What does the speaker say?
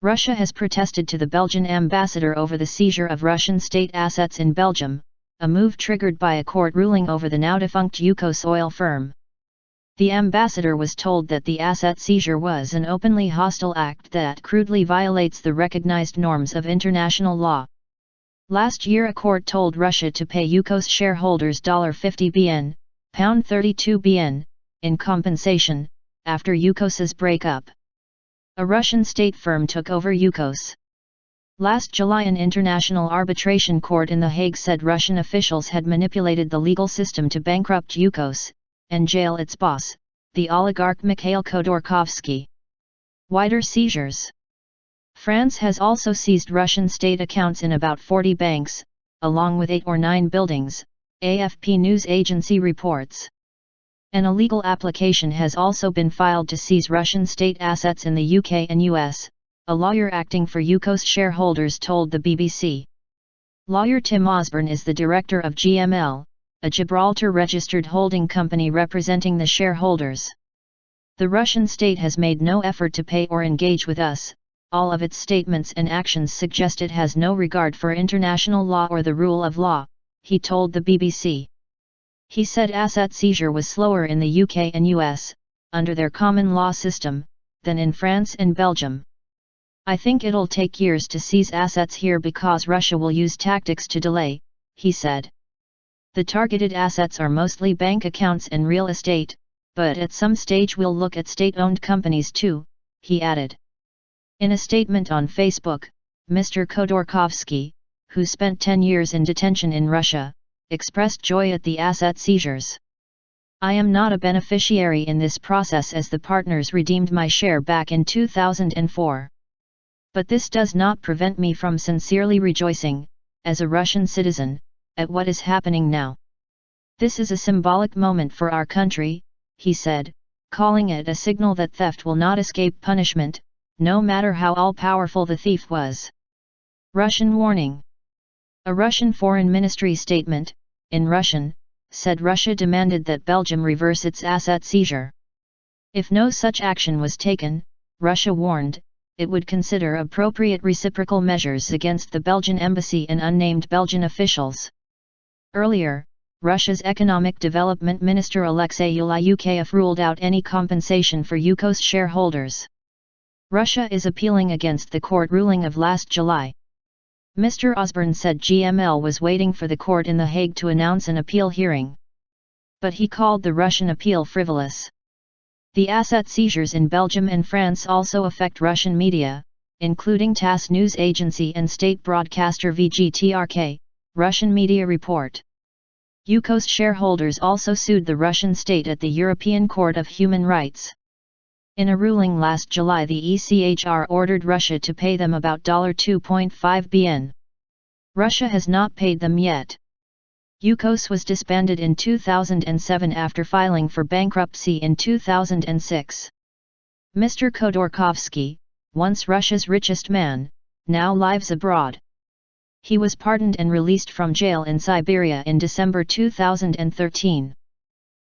Russia has protested to the Belgian ambassador over the seizure of Russian state assets in Belgium, a move triggered by a court ruling over the now-defunct Yukos oil firm. The ambassador was told that the asset seizure was an openly hostile act that crudely violates the recognized norms of international law. Last year a court told Russia to pay Yukos shareholders $50 billion, £32 billion, in compensation, after Yukos's breakup. A Russian state firm took over Yukos. Last July an international arbitration court in The Hague said Russian officials had manipulated the legal system to bankrupt Yukos, and jail its boss, the oligarch Mikhail Khodorkovsky. Wider seizures. France has also seized Russian state accounts in about 40 banks, along with 8 or 9 buildings, AFP news agency reports. An illegal application has also been filed to seize Russian state assets in the UK and US, a lawyer acting for Yukos shareholders told the BBC. Lawyer Tim Osborne is the director of GML, a Gibraltar-registered holding company representing the shareholders. The Russian state has made no effort to pay or engage with us. All of its statements and actions suggest it has no regard for international law or the rule of law, he told the BBC. He said asset seizure was slower in the UK and US, under their common law system, than in France and Belgium. I think it'll take years to seize assets here because Russia will use tactics to delay, he said. The targeted assets are mostly bank accounts and real estate, but at some stage we'll look at state-owned companies too, he added. In a statement on Facebook, Mr. Khodorkovsky, who spent 10 years in detention in Russia, expressed joy at the asset seizures. I am not a beneficiary in this process as the partners redeemed my share back in 2004. But this does not prevent me from sincerely rejoicing, as a Russian citizen, at what is happening now. This is a symbolic moment for our country, he said, calling it a signal that theft will not escape punishment, no matter how all-powerful the thief was. Russian warning. A Russian Foreign Ministry statement, in Russian, said Russia demanded that Belgium reverse its asset seizure. If no such action was taken, Russia warned, it would consider appropriate reciprocal measures against the Belgian embassy and unnamed Belgian officials. Earlier, Russia's Economic Development Minister Alexei Yulyukov ruled out any compensation for Yukos shareholders. Russia is appealing against the court ruling of last July. Mr. Osborne said GML was waiting for the court in The Hague to announce an appeal hearing. But he called the Russian appeal frivolous. The asset seizures in Belgium and France also affect Russian media, including TASS news agency and state broadcaster VGTRK, Russian media report. Yukos shareholders also sued the Russian state at the European Court of Human Rights. In a ruling last July the ECHR ordered Russia to pay them about $2.5 billion. Russia has not paid them yet. Yukos was disbanded in 2007 after filing for bankruptcy in 2006. Mr. Khodorkovsky, once Russia's richest man, now lives abroad. He was pardoned and released from jail in Siberia in December 2013.